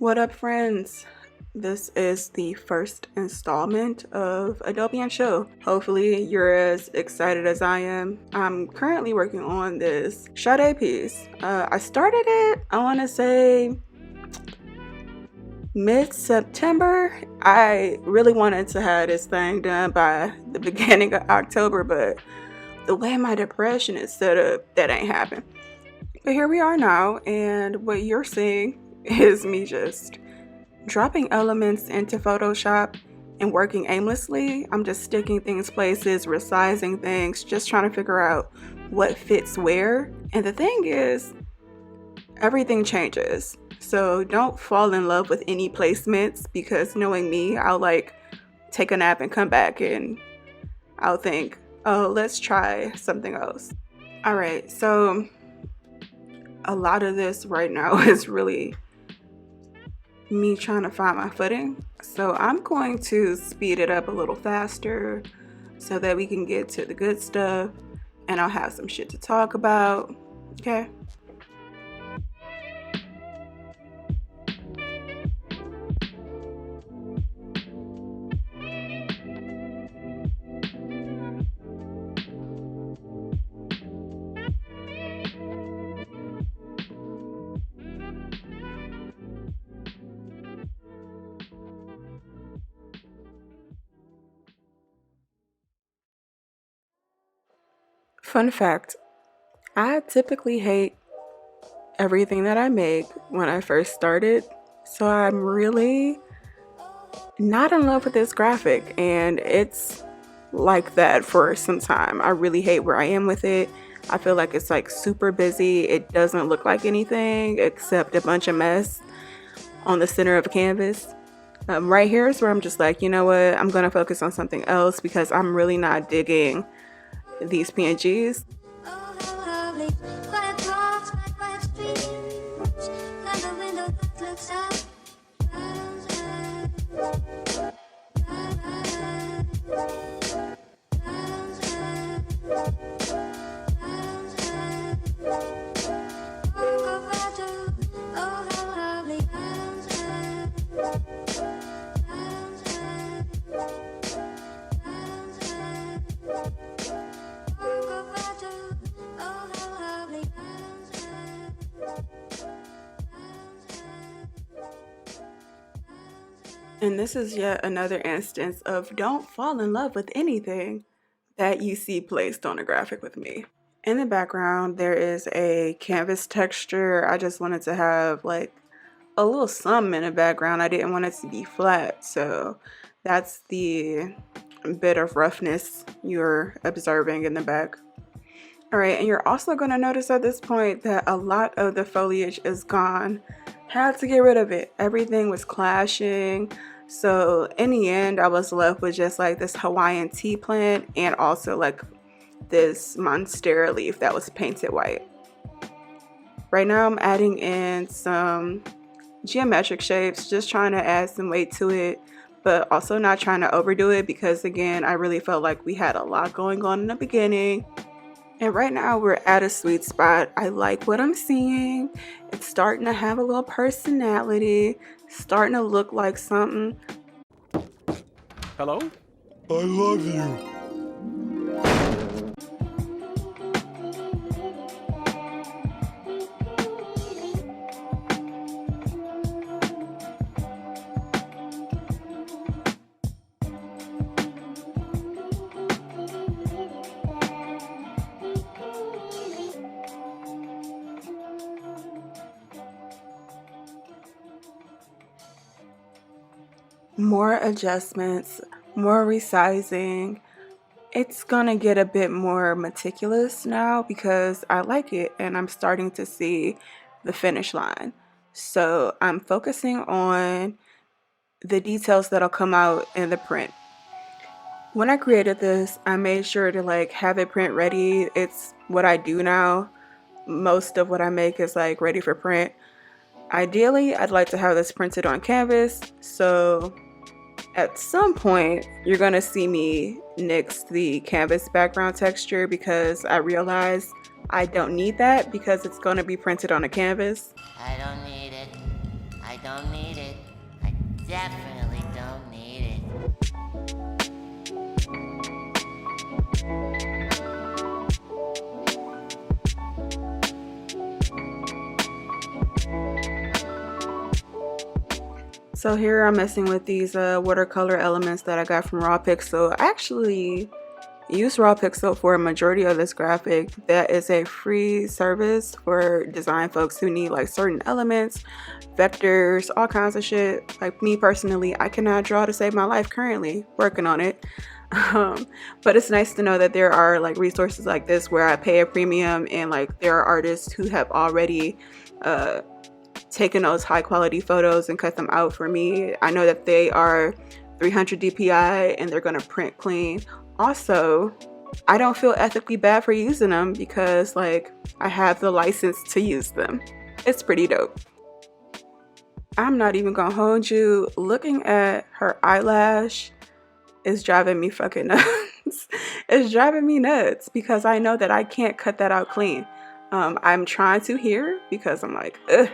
What up, friends? This is the first installment of Adobe and Show. Hopefully, you're as excited as I am. I'm currently working on this Sade piece. I started it, I want to say, mid-September. I really wanted to have this thing done by the beginning of October, but the way my depression is set up, that ain't happened. But here we are now, and what you're seeing is me just dropping elements into Photoshop and working aimlessly. I'm just sticking things places, resizing things, just trying to figure out what fits where. And the thing is, everything changes. So don't fall in love with any placements, because knowing me, I'll like take a nap and come back and I'll think, oh, let's try something else. All right, so a lot of this right now is really me trying to find my footing. So I'm going to speed it up a little faster so that we can get to the good stuff and I'll have some shit to talk about. Okay. Fun fact, I typically hate everything that I make when I first started. So I'm really not in love with this graphic, and it's like that for some time. I really hate where I am with it. I feel like it's like super busy. It doesn't look like anything except a bunch of mess on the center of a canvas. Right here is where I'm just like, you know what, I'm gonna focus on something else because I'm really not digging these PNGs. And this is yet another instance of don't fall in love with anything that you see placed on a graphic with me. In the background, there is a canvas texture. I just wanted to have like a little something in the background. I didn't want it to be flat. So that's the bit of roughness you're observing in the back. All right, and you're also going to notice at this point that a lot of the foliage is gone. Had to get rid of it. Everything was clashing. So in the end, I was left with just like this Hawaiian tea plant and also like this monstera leaf that was painted white. Right now I'm adding in some geometric shapes, just trying to add some weight to it, but also not trying to overdo it because again, I really felt like we had a lot going on in the beginning. And right now we're at a sweet spot. I like what I'm seeing. It's starting to have a little personality, starting to look like something. Hello? I love you. More adjustments, more resizing. It's gonna get a bit more meticulous now because I like it and I'm starting to see the finish line. So I'm focusing on the details that'll come out in the print. When I created this, I made sure to like have it print ready. It's what I do now. Most of what I make is like ready for print. Ideally, I'd like to have this printed on canvas, so at some point you're gonna see me nix the canvas background texture because I realize I don't need that because it's gonna be printed on a canvas. I don't need it. I don't need definitely don't need it. So here I'm messing with these watercolor elements that I got from Raw Pixel. I actually use Raw Pixel for a majority of this graphic. That is a free service for design folks who need like certain elements, vectors, all kinds of shit. Like me personally, I cannot draw to save my life currently, working on it. But it's nice to know that there are like resources like this where I pay a premium and like there are artists who have already taken those high quality photos and cut them out for me. I know that they are 300 DPI and they're gonna print clean. Also, I don't feel ethically bad for using them because like I have the license to use them. It's pretty dope. I'm not even gonna hold you. Looking at her eyelash is driving me fucking nuts. It's driving me nuts because I know that I can't cut that out clean. I'm trying to here because I'm like, ugh.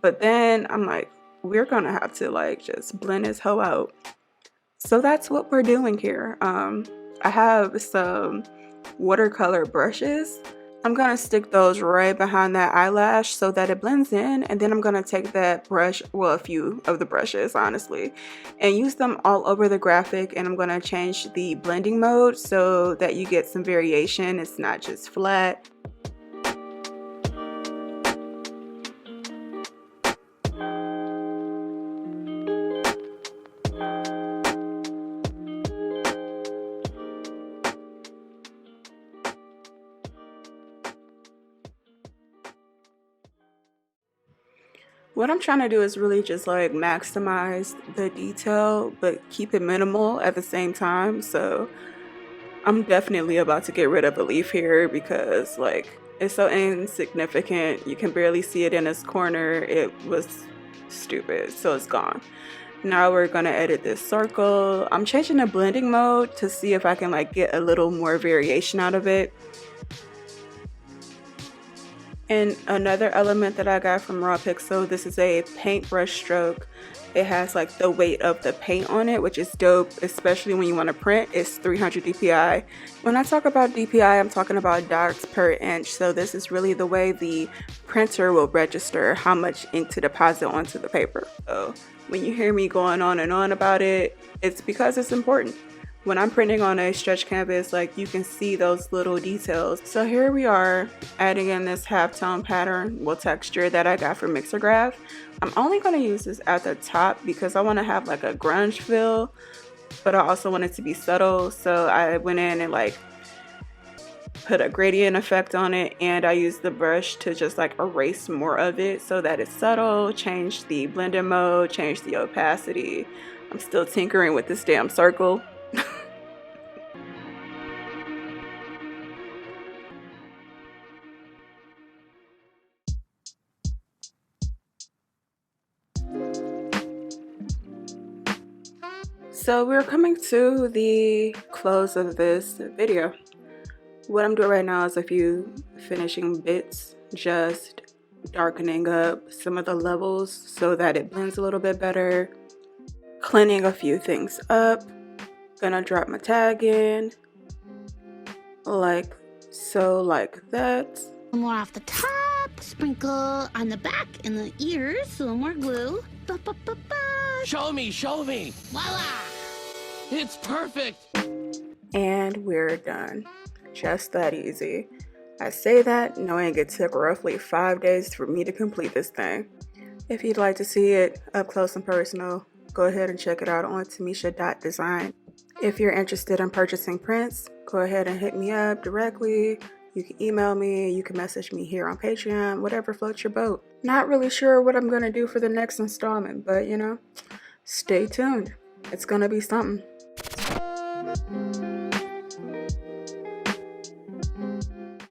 But then I'm like, we're gonna have to like just blend this hoe out. So that's what we're doing here. I have some watercolor brushes. I'm gonna stick those right behind that eyelash so that it blends in, and then I'm gonna take that brush, well, a few of the brushes honestly, and use them all over the graphic, and I'm gonna change the blending mode so that you get some variation. It's not just flat. What I'm trying to do is really just like maximize the detail, but keep it minimal at the same time. So I'm definitely about to get rid of a leaf here because like it's so insignificant. You can barely see it in this corner. It was stupid, so it's gone. Now we're gonna edit this circle. I'm changing the blending mode to see if I can like get a little more variation out of it. And another element that I got from Raw Pixel, this is a paintbrush stroke. It has like the weight of the paint on it, which is dope, especially when you want to print. It's 300 DPI. When I talk about DPI, I'm talking about dots per inch. So this is really the way the printer will register how much ink to deposit onto the paper. So when you hear me going on and on about it, it's because it's important. When I'm printing on a stretch canvas, like you can see those little details. So here we are adding in this halftone pattern, well, texture that I got from Mixergraph. I'm only going to use this at the top because I want to have like a grunge feel, but I also want it to be subtle. So I went in and like put a gradient effect on it, and I used the brush to just like erase more of it so that it's subtle, change the blending mode, change the opacity. I'm still tinkering with this damn circle. So we're coming to the close of this video. What I'm doing right now is a few finishing bits, just darkening up some of the levels so that it blends a little bit better, cleaning a few things up. Gonna drop my tag in, like so, like that. More off the top, sprinkle on the back and the ears, a little more glue. Ba, ba, ba, ba. Show me, show me. Voila! It's perfect. And we're done. Just that easy. I say that knowing it took roughly 5 days for me to complete this thing. If you'd like to see it up close and personal, go ahead and check it out on Tomicha.Design. If you're interested in purchasing prints, go ahead and hit me up directly. You can email me, you can message me here on Patreon, whatever floats your boat. Not really sure what I'm gonna do for the next installment, but you know, stay tuned. It's gonna be something.